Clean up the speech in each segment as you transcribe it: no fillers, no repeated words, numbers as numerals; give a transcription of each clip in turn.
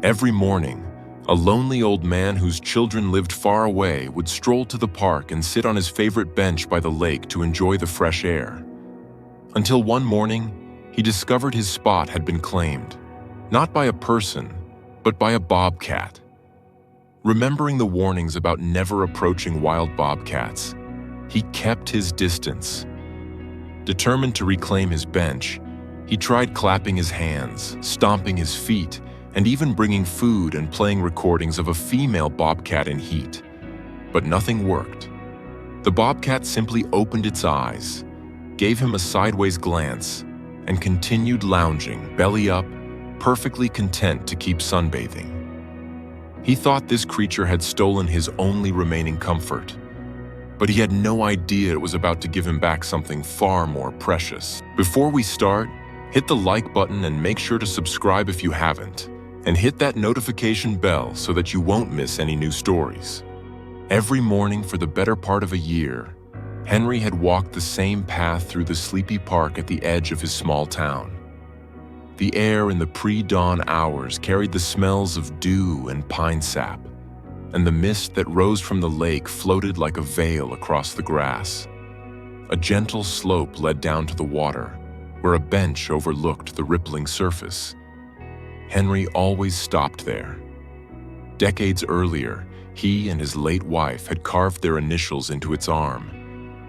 Every morning, a lonely old man whose children lived far away would stroll to the park and sit on his favorite bench by the lake to enjoy the fresh air. Until one morning, he discovered his spot had been claimed, not by a person, but by a bobcat. Remembering the warnings about never approaching wild bobcats, he kept his distance. Determined to reclaim his bench, he tried clapping his hands, stomping his feet, and even bringing food and playing recordings of a female bobcat in heat. But nothing worked. The bobcat simply opened its eyes, gave him a sideways glance, and continued lounging, belly up, perfectly content to keep sunbathing. He thought this creature had stolen his only remaining comfort, but he had no idea it was about to give him back something far more precious. Before we start, hit the like button and make sure to subscribe if you haven't, and hit that notification bell so that you won't miss any new stories. Every morning for the better part of a year, Henry had walked the same path through the sleepy park at the edge of his small town. The air in the pre-dawn hours carried the smells of dew and pine sap, and the mist that rose from the lake floated like a veil across the grass. A gentle slope led down to the water, where a bench overlooked the rippling surface. Henry always stopped there. Decades earlier, he and his late wife had carved their initials into its arm,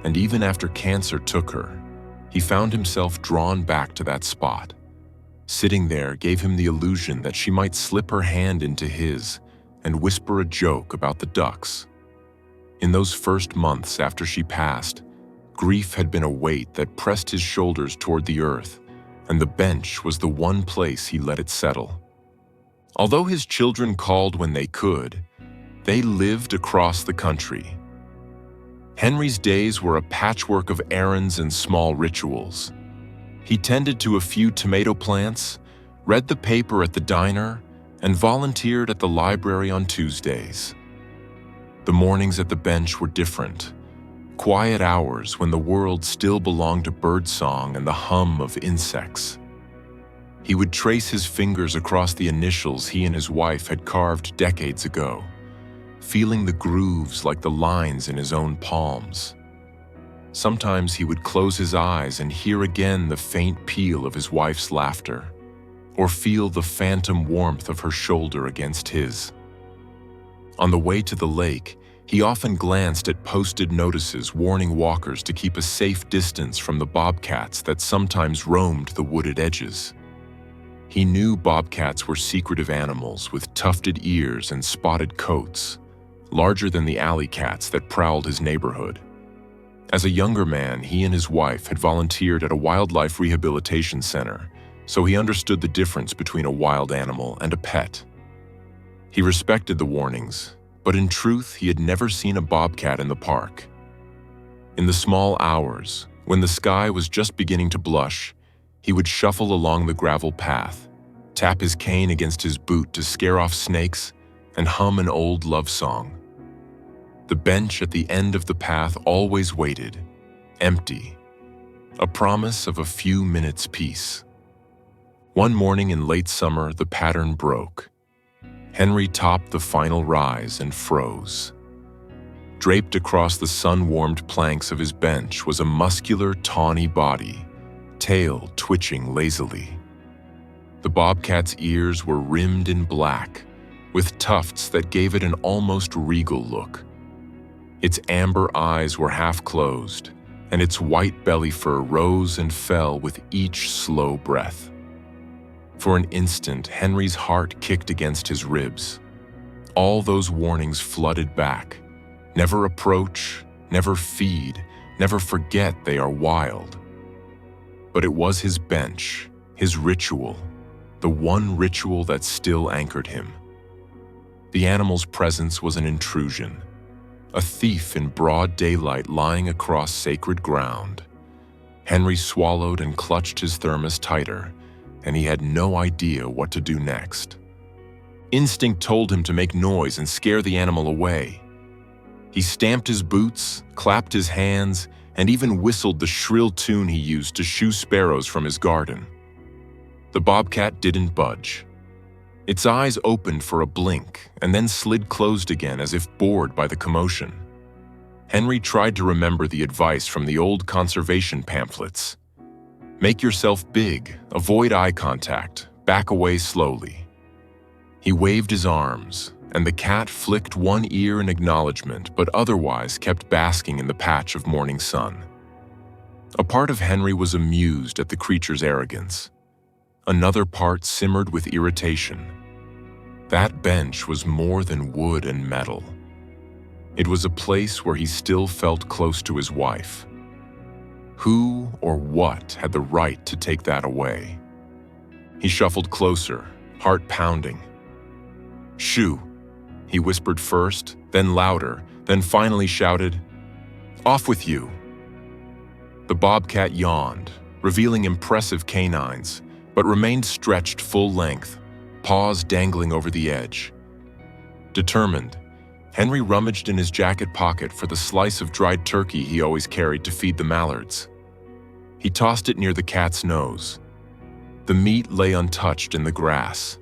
and even after cancer took her, he found himself drawn back to that spot. Sitting there gave him the illusion that she might slip her hand into his and whisper a joke about the ducks. In those first months after she passed, grief had been a weight that pressed his shoulders toward the earth, and the bench was the one place he let it settle. Although his children called when they could, they lived across the country. Henry's days were a patchwork of errands and small rituals. He tended to a few tomato plants, read the paper at the diner, and volunteered at the library on Tuesdays. The mornings at the bench were different. Quiet hours when the world still belonged to birdsong and the hum of insects. He would trace his fingers across the initials he and his wife had carved decades ago, feeling the grooves like the lines in his own palms. Sometimes he would close his eyes and hear again the faint peal of his wife's laughter, or feel the phantom warmth of her shoulder against his. On the way to the lake, he often glanced at posted notices warning walkers to keep a safe distance from the bobcats that sometimes roamed the wooded edges. He knew bobcats were secretive animals with tufted ears and spotted coats, larger than the alley cats that prowled his neighborhood. As a younger man, he and his wife had volunteered at a wildlife rehabilitation center, so he understood the difference between a wild animal and a pet. He respected the warnings, but in truth, he had never seen a bobcat in the park. In the small hours, when the sky was just beginning to blush, he would shuffle along the gravel path, tap his cane against his boot to scare off snakes, and hum an old love song. The bench at the end of the path always waited, empty, a promise of a few minutes' peace. One morning in late summer, the pattern broke. Henry topped the final rise and froze. Draped across the sun-warmed planks of his bench was a muscular, tawny body, tail twitching lazily. The bobcat's ears were rimmed in black, with tufts that gave it an almost regal look. Its amber eyes were half closed, and its white belly fur rose and fell with each slow breath. For an instant, Henry's heart kicked against his ribs. All those warnings flooded back. Never approach, never feed, never forget they are wild. But it was his bench, his ritual, the one ritual that still anchored him. The animal's presence was an intrusion, a thief in broad daylight lying across sacred ground. Henry swallowed and clutched his thermos tighter, and he had no idea what to do next. Instinct told him to make noise and scare the animal away. He stamped his boots, clapped his hands, and even whistled the shrill tune he used to shoo sparrows from his garden. The bobcat didn't budge. Its eyes opened for a blink and then slid closed again as if bored by the commotion. Henry tried to remember the advice from the old conservation pamphlets. Make yourself big, avoid eye contact, back away slowly. He waved his arms, and the cat flicked one ear in acknowledgement but otherwise kept basking in the patch of morning sun. A part of Henry was amused at the creature's arrogance. Another part simmered with irritation. That bench was more than wood and metal. It was a place where he still felt close to his wife. Who or what had the right to take that away? He shuffled closer, heart pounding. "Shoo!" He whispered first, then louder, then finally shouted, "Off with you!" The bobcat yawned, revealing impressive canines, but remained stretched full length, paws dangling over the edge. Determined, Henry rummaged in his jacket pocket for the slice of dried turkey he always carried to feed the mallards. He tossed it near the cat's nose. The meat lay untouched in the grass.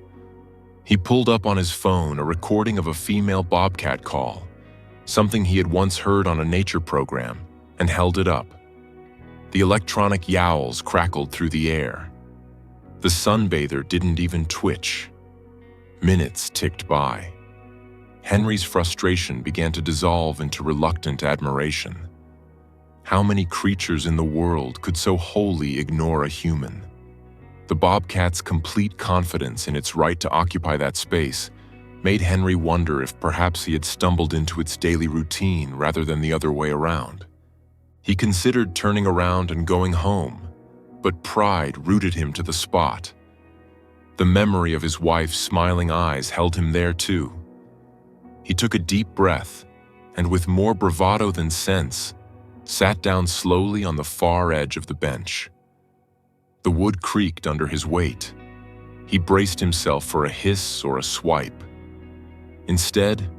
He pulled up on his phone a recording of a female bobcat call, something he had once heard on a nature program, and held it up. The electronic yowls crackled through the air. The sunbather didn't even twitch. Minutes ticked by. Henry's frustration began to dissolve into reluctant admiration. How many creatures in the world could so wholly ignore a human? The bobcat's complete confidence in its right to occupy that space made Henry wonder if perhaps he had stumbled into its daily routine rather than the other way around. He considered turning around and going home, but pride rooted him to the spot. The memory of his wife's smiling eyes held him there too. He took a deep breath, and with more bravado than sense, sat down slowly on the far edge of the bench. The wood creaked under his weight. He braced himself for a hiss or a swipe. Instead,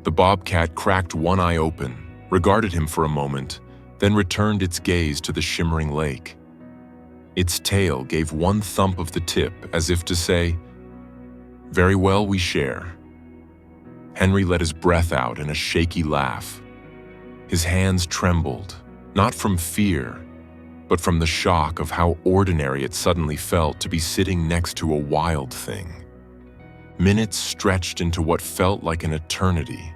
the bobcat cracked one eye open, regarded him for a moment, then returned its gaze to the shimmering lake. Its tail gave one thump of the tip as if to say, "Very well, we share." Henry let his breath out in a shaky laugh. His hands trembled, not from fear, but from the shock of how ordinary it suddenly felt to be sitting next to a wild thing. Minutes stretched into what felt like an eternity.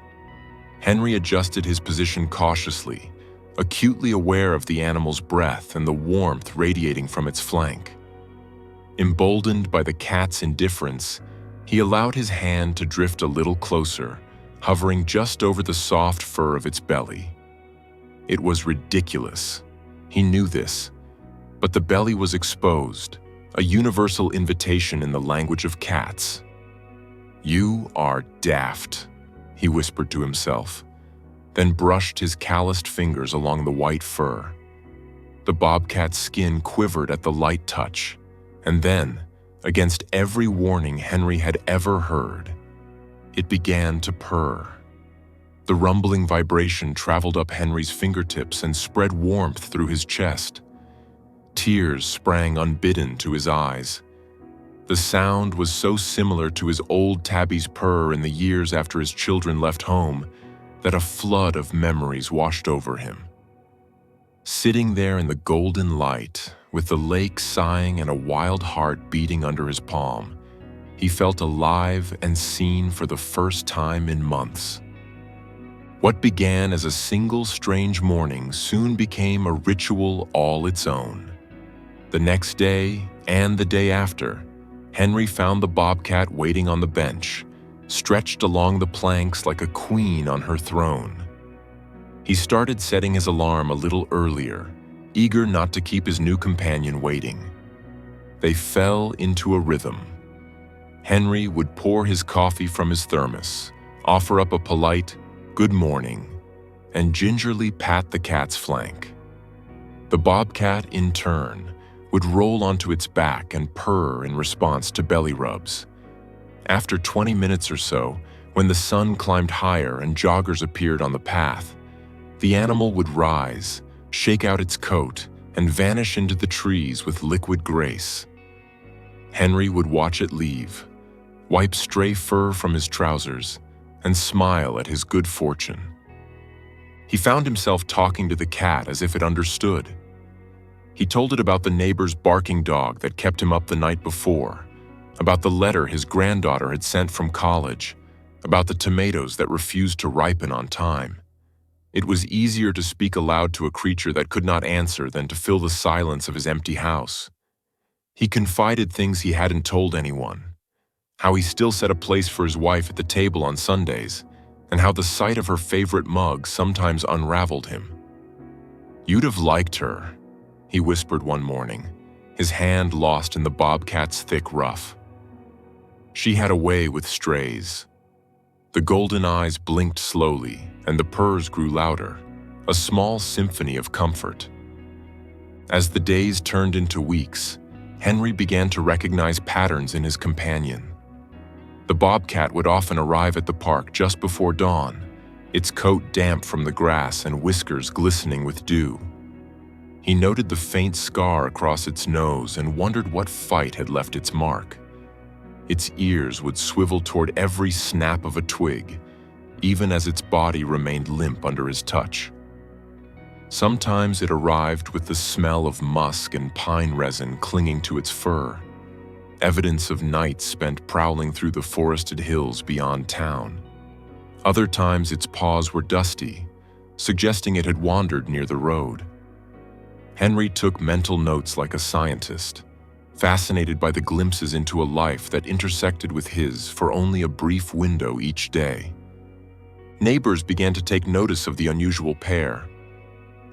Henry adjusted his position cautiously, acutely aware of the animal's breath and the warmth radiating from its flank. Emboldened by the cat's indifference, he allowed his hand to drift a little closer, hovering just over the soft fur of its belly. It was ridiculous. He knew this, but the belly was exposed, a universal invitation in the language of cats. "You are daft," he whispered to himself, then brushed his calloused fingers along the white fur. The bobcat's skin quivered at the light touch, and then, against every warning Henry had ever heard, it began to purr. The rumbling vibration traveled up Henry's fingertips and spread warmth through his chest. Tears sprang unbidden to his eyes. The sound was so similar to his old tabby's purr in the years after his children left home that a flood of memories washed over him. Sitting there in the golden light, with the lake sighing and a wild heart beating under his palm, he felt alive and seen for the first time in months. What began as a single strange morning soon became a ritual all its own. The next day, and the day after, Henry found the bobcat waiting on the bench, stretched along the planks like a queen on her throne. He started setting his alarm a little earlier, eager not to keep his new companion waiting. They fell into a rhythm. Henry would pour his coffee from his thermos, offer up a polite "good morning," and gingerly pat the cat's flank. The bobcat, in turn, would roll onto its back and purr in response to belly rubs. After 20 minutes or so, when the sun climbed higher and joggers appeared on the path, the animal would rise, shake out its coat, and vanish into the trees with liquid grace. Henry would watch it leave, wipe stray fur from his trousers, and smile at his good fortune. He found himself talking to the cat as if it understood. He told it about the neighbor's barking dog that kept him up the night before, about the letter his granddaughter had sent from college, about the tomatoes that refused to ripen on time. It was easier to speak aloud to a creature that could not answer than to fill the silence of his empty house. He confided things he hadn't told anyone, how he still set a place for his wife at the table on Sundays, and how the sight of her favorite mug sometimes unraveled him. "You'd have liked her," he whispered one morning, his hand lost in the bobcat's thick ruff. "She had a way with strays." The golden eyes blinked slowly, and the purrs grew louder, a small symphony of comfort. As the days turned into weeks, Henry began to recognize patterns in his companion. The bobcat would often arrive at the park just before dawn, its coat damp from the grass and whiskers glistening with dew. He noted the faint scar across its nose and wondered what fight had left its mark. Its ears would swivel toward every snap of a twig, even as its body remained limp under his touch. Sometimes it arrived with the smell of musk and pine resin clinging to its fur, evidence of nights spent prowling through the forested hills beyond town. Other times its paws were dusty, suggesting it had wandered near the road. Henry took mental notes like a scientist, fascinated by the glimpses into a life that intersected with his for only a brief window each day. Neighbors began to take notice of the unusual pair.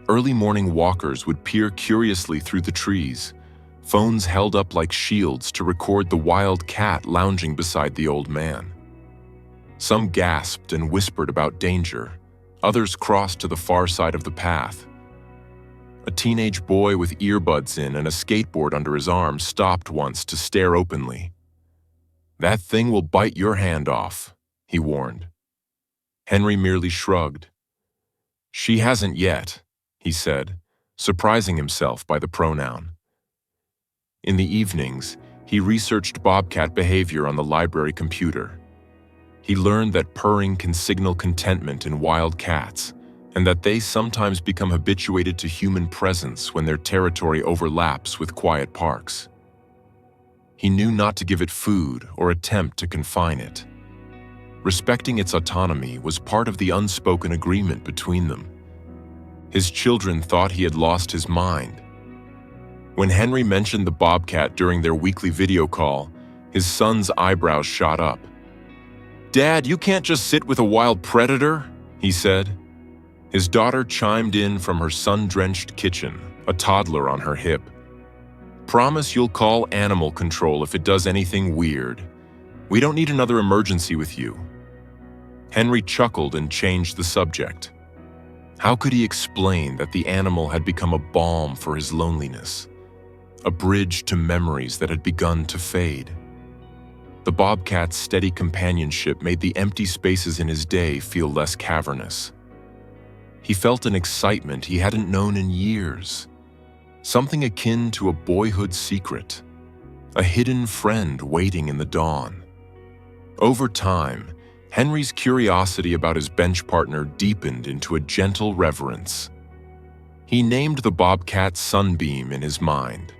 Early morning walkers would peer curiously through the trees, phones held up like shields to record the wild cat lounging beside the old man. Some gasped and whispered about danger, others crossed to the far side of the path. A teenage boy with earbuds in and a skateboard under his arm stopped once to stare openly. "That thing will bite your hand off," he warned. Henry merely shrugged. "She hasn't yet," he said, surprising himself by the pronoun. In the evenings, he researched bobcat behavior on the library computer. He learned that purring can signal contentment in wild cats, and that they sometimes become habituated to human presence when their territory overlaps with quiet parks. He knew not to give it food or attempt to confine it. Respecting its autonomy was part of the unspoken agreement between them. His children thought he had lost his mind. When Henry mentioned the bobcat during their weekly video call, his son's eyebrows shot up. "Dad, you can't just sit with a wild predator," he said. His daughter chimed in from her sun-drenched kitchen, a toddler on her hip. "Promise you'll call animal control if it does anything weird. We don't need another emergency with you." Henry chuckled and changed the subject. How could he explain that the animal had become a balm for his loneliness, a bridge to memories that had begun to fade? The bobcat's steady companionship made the empty spaces in his day feel less cavernous. He felt an excitement he hadn't known in years, something akin to a boyhood secret, a hidden friend waiting in the dawn. Over time, Henry's curiosity about his bench partner deepened into a gentle reverence. He named the bobcat Sunbeam in his mind,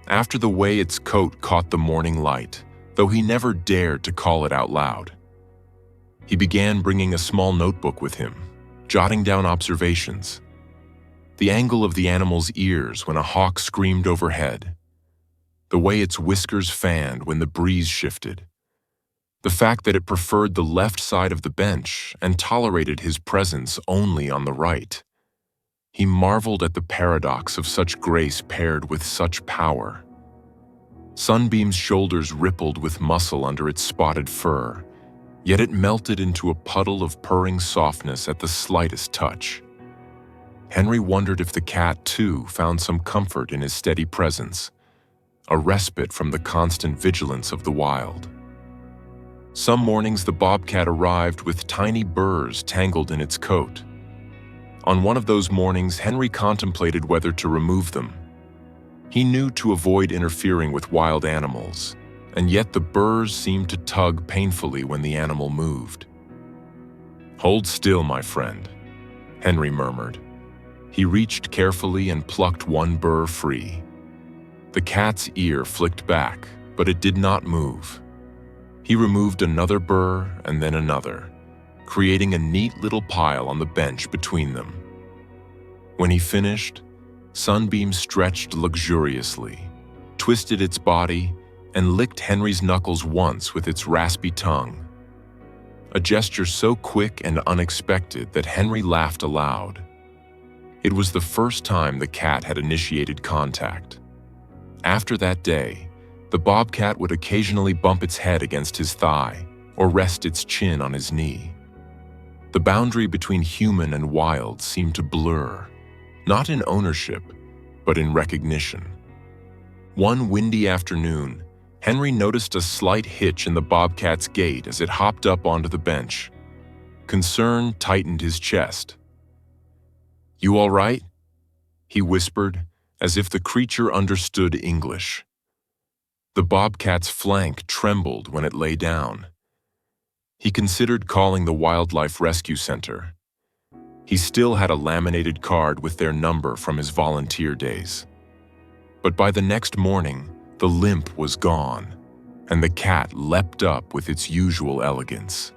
after the way its coat caught the morning light, though he never dared to call it out loud. He began bringing a small notebook with him, jotting down observations. The angle of the animal's ears when a hawk screamed overhead, the way its whiskers fanned when the breeze shifted, the fact that it preferred the left side of the bench and tolerated his presence only on the right. He marveled at the paradox of such grace paired with such power. Sunbeam's shoulders rippled with muscle under its spotted fur, yet it melted into a puddle of purring softness at the slightest touch. Henry wondered if the cat, too, found some comfort in his steady presence, a respite from the constant vigilance of the wild. Some mornings the bobcat arrived with tiny burrs tangled in its coat. On one of those mornings, Henry contemplated whether to remove them. He knew to avoid interfering with wild animals, and yet the burrs seemed to tug painfully when the animal moved. "Hold still, my friend," Henry murmured. He reached carefully and plucked one burr free. The cat's ear flicked back, but it did not move. He removed another burr and then another, creating a neat little pile on the bench between them. When he finished, Sunbeam stretched luxuriously, twisted its body, and licked Henry's knuckles once with its raspy tongue. A gesture so quick and unexpected that Henry laughed aloud. It was the first time the cat had initiated contact. After that day, the bobcat would occasionally bump its head against his thigh or rest its chin on his knee. The boundary between human and wild seemed to blur, not in ownership, but in recognition. One windy afternoon, Henry noticed a slight hitch in the bobcat's gait as it hopped up onto the bench. Concern tightened his chest. "You all right?" he whispered, as if the creature understood English. The bobcat's flank trembled when it lay down. He considered calling the Wildlife Rescue Center. He still had a laminated card with their number from his volunteer days. But by the next morning, the limp was gone, and the cat leapt up with its usual elegance.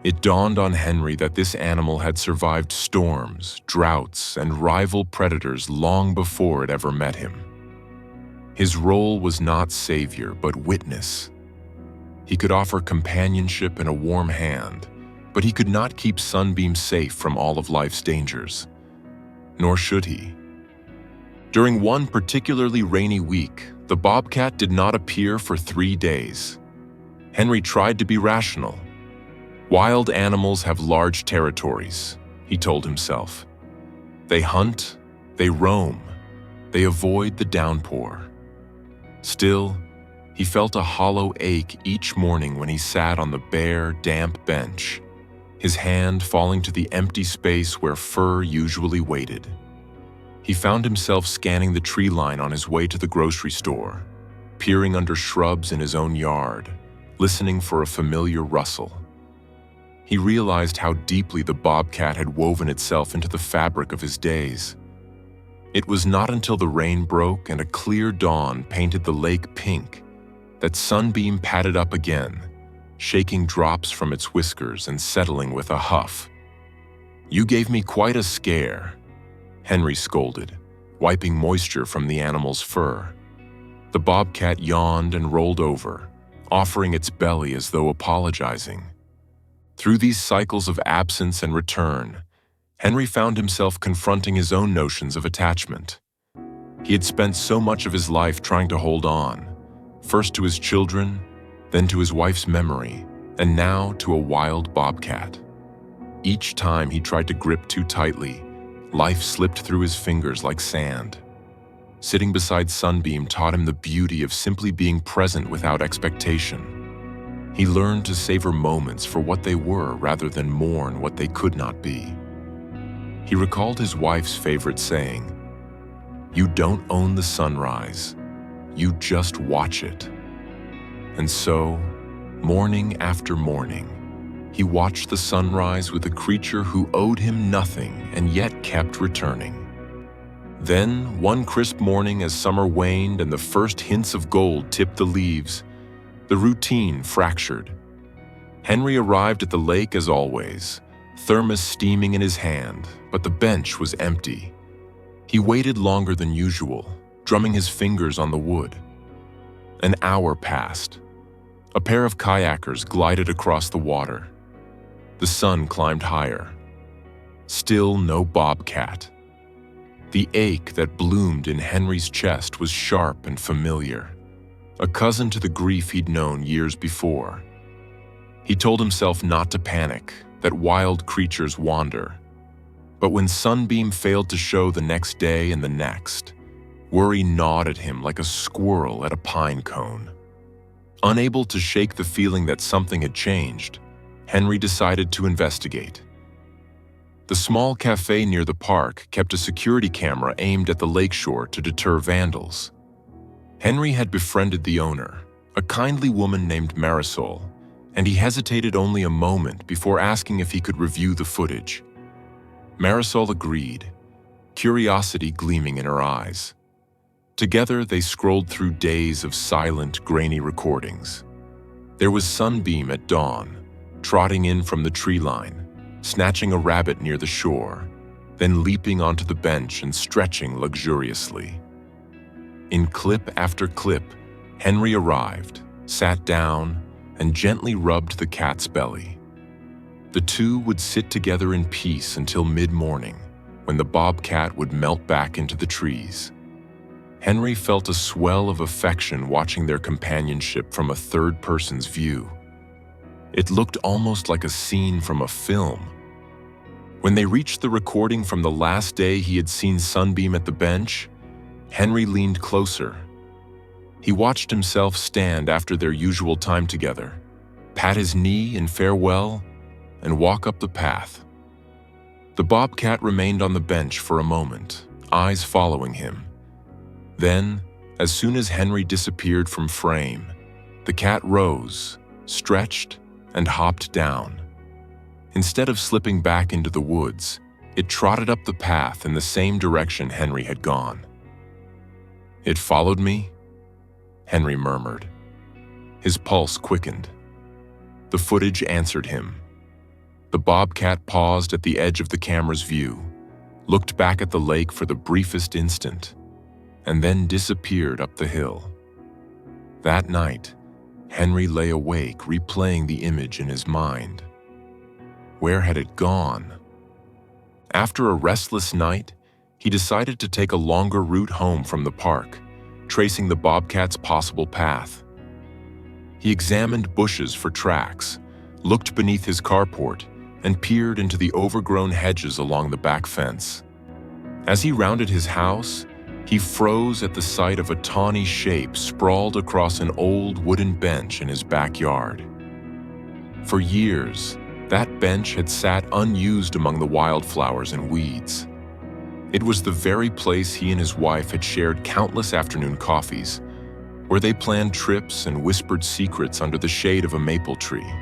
It dawned on Henry that this animal had survived storms, droughts, and rival predators long before it ever met him. His role was not savior, but witness. He could offer companionship and a warm hand, but he could not keep Sunbeam safe from all of life's dangers. Nor should he. During one particularly rainy week, the bobcat did not appear for 3 days. Henry tried to be rational. Wild animals have large territories, he told himself. They hunt, they roam, they avoid the downpour. Still, he felt a hollow ache each morning when he sat on the bare, damp bench, his hand falling to the empty space where fur usually waited. He found himself scanning the tree line on his way to the grocery store, peering under shrubs in his own yard, listening for a familiar rustle. He realized how deeply the bobcat had woven itself into the fabric of his days. It was not until the rain broke and a clear dawn painted the lake pink that Sunbeam padded up again, shaking drops from its whiskers and settling with a huff. "You gave me quite a scare," Henry scolded, wiping moisture from the animal's fur. The bobcat yawned and rolled over, offering its belly as though apologizing. Through these cycles of absence and return, Henry found himself confronting his own notions of attachment. He had spent so much of his life trying to hold on, first to his children, then to his wife's memory, and now to a wild bobcat. Each time he tried to grip too tightly, life slipped through his fingers like sand. Sitting beside Sunbeam taught him the beauty of simply being present without expectation. He learned to savor moments for what they were rather than mourn what they could not be. He recalled his wife's favorite saying, "You don't own the sunrise, you just watch it." And so, morning after morning, he watched the sunrise with a creature who owed him nothing and yet kept returning. Then, one crisp morning as summer waned and the first hints of gold tipped the leaves, the routine fractured. Henry arrived at the lake as always, thermos steaming in his hand, but the bench was empty. He waited longer than usual, drumming his fingers on the wood. An hour passed. A pair of kayakers glided across the water. The sun climbed higher. Still no bobcat. The ache that bloomed in Henry's chest was sharp and familiar, a cousin to the grief he'd known years before. He told himself not to panic, that wild creatures wander. But when Sunbeam failed to show the next day and the next, worry gnawed at him like a squirrel at a pine cone. Unable to shake the feeling that something had changed, Henry decided to investigate. The small cafe near the park kept a security camera aimed at the lakeshore to deter vandals. Henry had befriended the owner, a kindly woman named Marisol, and he hesitated only a moment before asking if he could review the footage. Marisol agreed, curiosity gleaming in her eyes. Together, they scrolled through days of silent, grainy recordings. There was Sunbeam at dawn, trotting in from the tree line, snatching a rabbit near the shore, then leaping onto the bench and stretching luxuriously. In clip after clip, Henry arrived, sat down, and gently rubbed the cat's belly. The two would sit together in peace until mid-morning, when the bobcat would melt back into the trees. Henry felt a swell of affection watching their companionship from a third person's view. It looked almost like a scene from a film. When they reached the recording from the last day he had seen Sunbeam at the bench, Henry leaned closer. He watched himself stand after their usual time together, pat his knee in farewell, and walk up the path. The bobcat remained on the bench for a moment, eyes following him. Then, as soon as Henry disappeared from frame, the cat rose, stretched, and hopped down. Instead of slipping back into the woods, it trotted up the path in the same direction Henry had gone. "It followed me?" Henry murmured. His pulse quickened. The footage answered him. The bobcat paused at the edge of the camera's view, looked back at the lake for the briefest instant, and then disappeared up the hill. That night, Henry lay awake, replaying the image in his mind. Where had it gone? After a restless night, he decided to take a longer route home from the park, tracing the bobcat's possible path. He examined bushes for tracks, looked beneath his carport, and peered into the overgrown hedges along the back fence. As he rounded his house, he froze at the sight of a tawny shape sprawled across an old wooden bench in his backyard. For years, that bench had sat unused among the wildflowers and weeds. It was the very place he and his wife had shared countless afternoon coffees, where they planned trips and whispered secrets under the shade of a maple tree.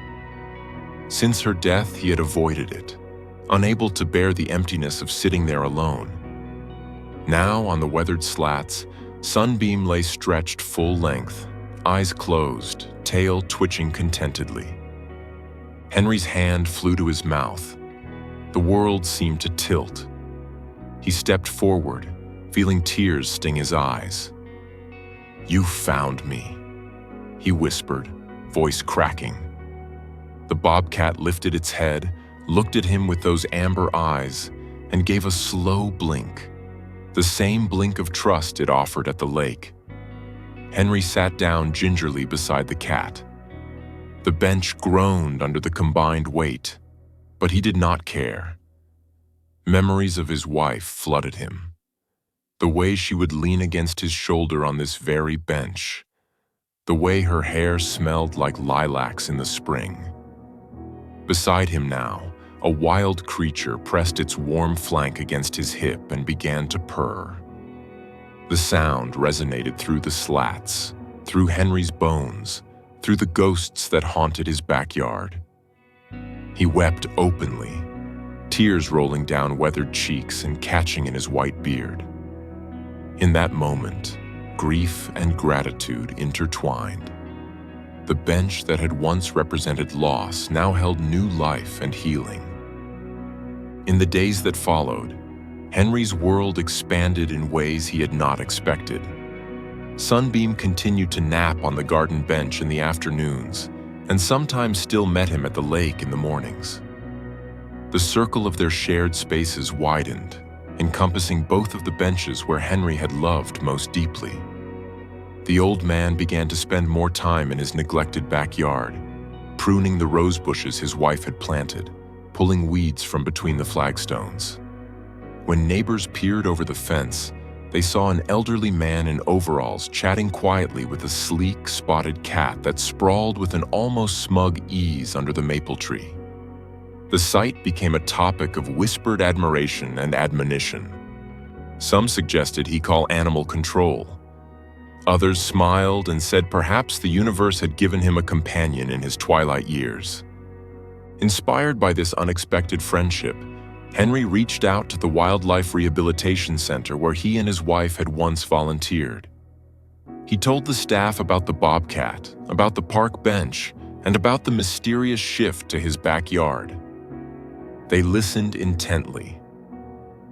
Since her death, he had avoided it, unable to bear the emptiness of sitting there alone. Now, on the weathered slats, Sunbeam lay stretched full length, eyes closed, tail twitching contentedly. Henry's hand flew to his mouth. The world seemed to tilt. He stepped forward, feeling tears sting his eyes. "You found me," he whispered, voice cracking. The bobcat lifted its head, looked at him with those amber eyes, and gave a slow blink. The same blink of trust it offered at the lake. Henry sat down gingerly beside the cat. The bench groaned under the combined weight, but he did not care. Memories of his wife flooded him. The way she would lean against his shoulder on this very bench. The way her hair smelled like lilacs in the spring. Beside him now, a wild creature pressed its warm flank against his hip and began to purr. The sound resonated through the slats, through Henry's bones, through the ghosts that haunted his backyard. He wept openly, tears rolling down weathered cheeks and catching in his white beard. In that moment, grief and gratitude intertwined. The bench that had once represented loss now held new life and healing. In the days that followed, Henry's world expanded in ways he had not expected. Sunbeam continued to nap on the garden bench in the afternoons, and sometimes still met him at the lake in the mornings. The circle of their shared spaces widened, encompassing both of the benches where Henry had loved most deeply. The old man began to spend more time in his neglected backyard, pruning the rose bushes his wife had planted, pulling weeds from between the flagstones. When neighbors peered over the fence, they saw an elderly man in overalls chatting quietly with a sleek, spotted cat that sprawled with an almost smug ease under the maple tree. The sight became a topic of whispered admiration and admonition. Some suggested he call animal control. Others smiled and said perhaps the universe had given him a companion in his twilight years. Inspired by this unexpected friendship, Henry reached out to the Wildlife Rehabilitation Center where he and his wife had once volunteered. He told the staff about the bobcat, about the park bench, and about the mysterious shift to his backyard. They listened intently.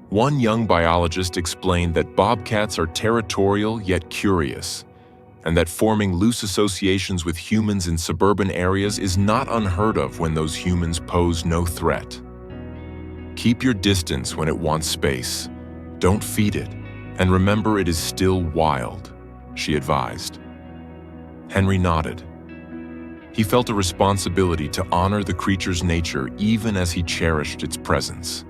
One young biologist explained that bobcats are territorial yet curious, and that forming loose associations with humans in suburban areas is not unheard of when those humans pose no threat. Keep your distance when it wants space. Don't feed it, and remember it is still wild, she advised. Henry nodded. He felt a responsibility to honor the creature's nature even as he cherished its presence.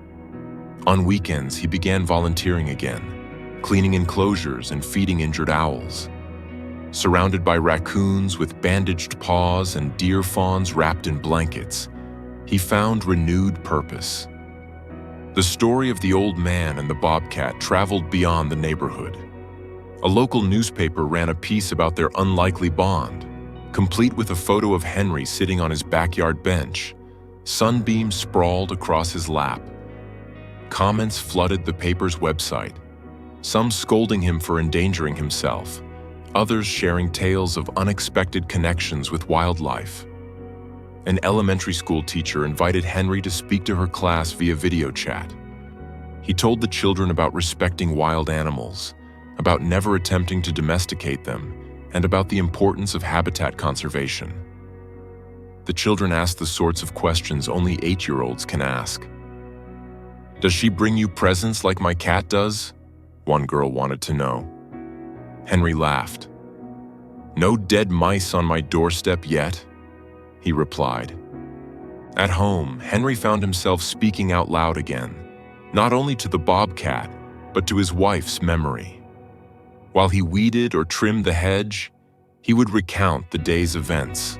On weekends, he began volunteering again, cleaning enclosures and feeding injured owls. Surrounded by raccoons with bandaged paws and deer fawns wrapped in blankets, he found renewed purpose. The story of the old man and the bobcat traveled beyond the neighborhood. A local newspaper ran a piece about their unlikely bond, complete with a photo of Henry sitting on his backyard bench, sunbeams sprawled across his lap. Comments flooded the paper's website, some scolding him for endangering himself, others sharing tales of unexpected connections with wildlife. An elementary school teacher invited Henry to speak to her class via video chat. He told the children about respecting wild animals, about never attempting to domesticate them, and about the importance of habitat conservation. The children asked the sorts of questions only 8-year-olds can ask. "Does she bring you presents like my cat does?" one girl wanted to know. Henry laughed. "No dead mice on my doorstep yet," he replied. At home, Henry found himself speaking out loud again, not only to the bobcat, but to his wife's memory. While he weeded or trimmed the hedge, he would recount the day's events.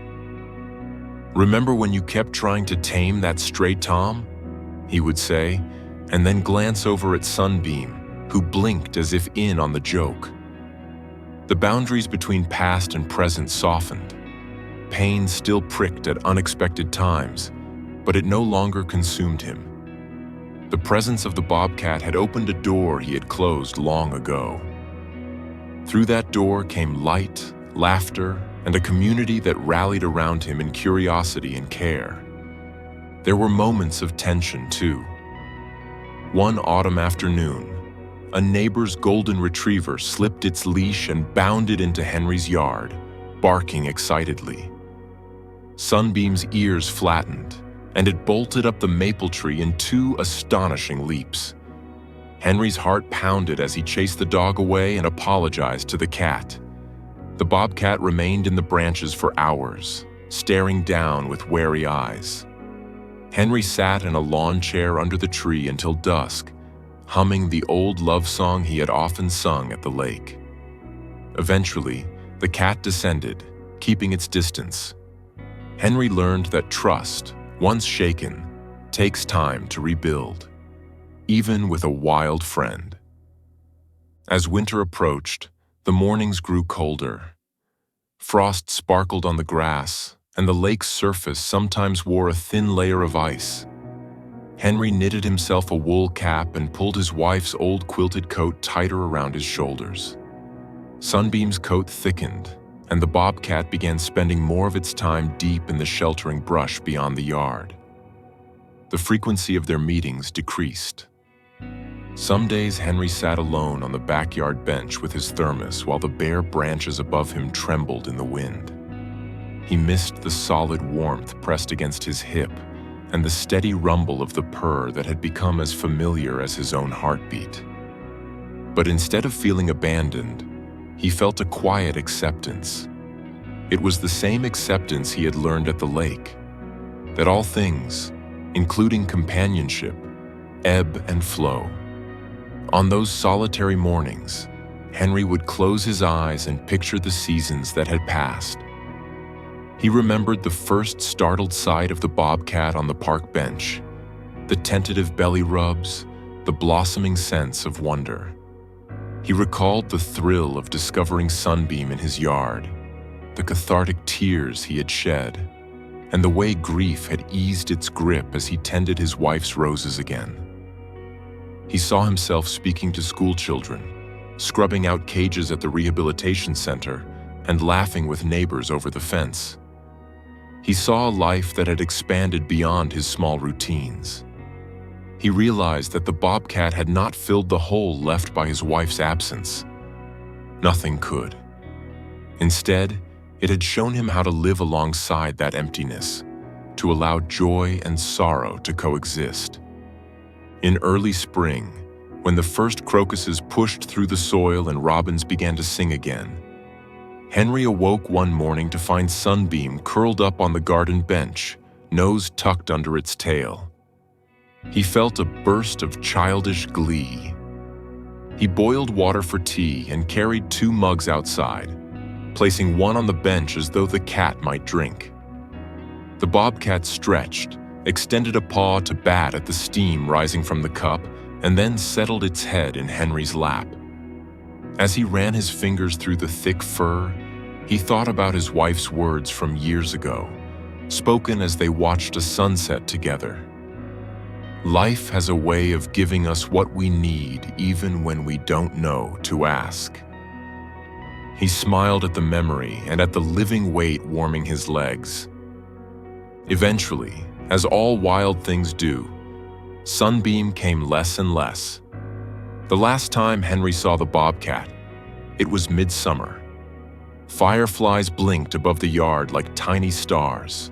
"Remember when you kept trying to tame that stray tom?" he would say, and then glance over at Sunbeam, who blinked as if in on the joke. The boundaries between past and present softened. Pain still pricked at unexpected times, but it no longer consumed him. The presence of the bobcat had opened a door he had closed long ago. Through that door came light, laughter, and a community that rallied around him in curiosity and care. There were moments of tension, too. One autumn afternoon, a neighbor's golden retriever slipped its leash and bounded into Henry's yard, barking excitedly. Sunbeam's ears flattened, and it bolted up the maple tree in 2 astonishing leaps. Henry's heart pounded as he chased the dog away and apologized to the cat. The bobcat remained in the branches for hours, staring down with wary eyes. Henry sat in a lawn chair under the tree until dusk, humming the old love song he had often sung at the lake. Eventually, the cat descended, keeping its distance. Henry learned that trust, once shaken, takes time to rebuild, even with a wild friend. As winter approached, the mornings grew colder. Frost sparkled on the grass, and the lake's surface sometimes wore a thin layer of ice. Henry knitted himself a wool cap and pulled his wife's old quilted coat tighter around his shoulders. Sunbeam's coat thickened, and the bobcat began spending more of its time deep in the sheltering brush beyond the yard. The frequency of their meetings decreased. Some days Henry sat alone on the backyard bench with his thermos while the bare branches above him trembled in the wind. He missed the solid warmth pressed against his hip and the steady rumble of the purr that had become as familiar as his own heartbeat. But instead of feeling abandoned, he felt a quiet acceptance. It was the same acceptance he had learned at the lake, that all things, including companionship, ebb and flow. On those solitary mornings, Henry would close his eyes and picture the seasons that had passed. He remembered the first startled sight of the bobcat on the park bench, the tentative belly rubs, the blossoming sense of wonder. He recalled the thrill of discovering Sunbeam in his yard, the cathartic tears he had shed, and the way grief had eased its grip as he tended his wife's roses again. He saw himself speaking to schoolchildren, scrubbing out cages at the rehabilitation center, and laughing with neighbors over the fence. He saw a life that had expanded beyond his small routines. He realized that the Bobcat had not filled the hole left by his wife's absence. Nothing could. Instead, it had shown him how to live alongside that emptiness, to allow joy and sorrow to coexist. In early spring, when the first crocuses pushed through the soil and robins began to sing again, Henry awoke one morning to find Sunbeam curled up on the garden bench, nose tucked under its tail. He felt a burst of childish glee. He boiled water for tea and carried 2 mugs outside, placing one on the bench as though the cat might drink. The Bobcat stretched, extended a paw to bat at the steam rising from the cup, and then settled its head in Henry's lap. As he ran his fingers through the thick fur, he thought about his wife's words from years ago, spoken as they watched a sunset together. Life has a way of giving us what we need even when we don't know to ask. He smiled at the memory and at the living weight warming his legs. Eventually, as all wild things do, Sunbeam came less and less. The last time Henry saw the Bobcat, it was midsummer. Fireflies blinked above the yard like tiny stars.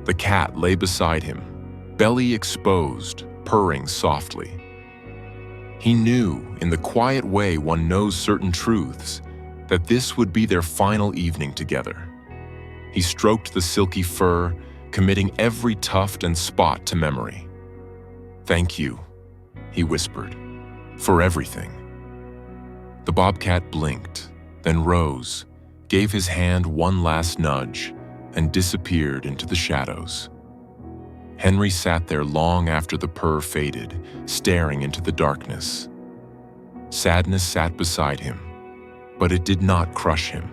The cat lay beside him, belly exposed, purring softly. He knew, in the quiet way one knows certain truths, that this would be their final evening together. He stroked the silky fur, committing every tuft and spot to memory. "Thank you," he whispered, "for everything." The Bobcat blinked, then rose, gave his hand one last nudge, and disappeared into the shadows. Henry sat there long after the purr faded, staring into the darkness. Sadness sat beside him, but it did not crush him.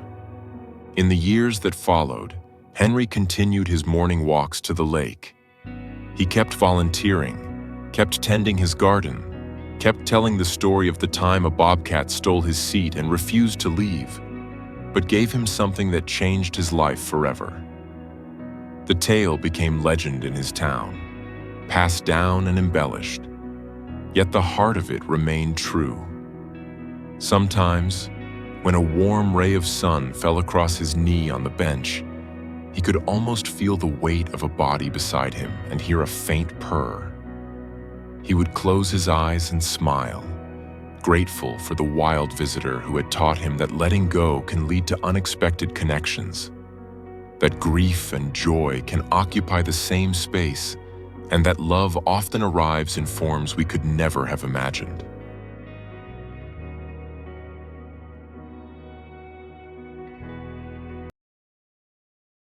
In the years that followed, Henry continued his morning walks to the lake. He kept volunteering, kept tending his garden, kept telling the story of the time a Bobcat stole his seat and refused to leave, but gave him something that changed his life forever. The tale became legend in his town, passed down and embellished, yet the heart of it remained true. Sometimes, when a warm ray of sun fell across his knee on the bench, he could almost feel the weight of a body beside him and hear a faint purr. He would close his eyes and smile, grateful for the wild visitor who had taught him that letting go can lead to unexpected connections, that grief and joy can occupy the same space, and that love often arrives in forms we could never have imagined.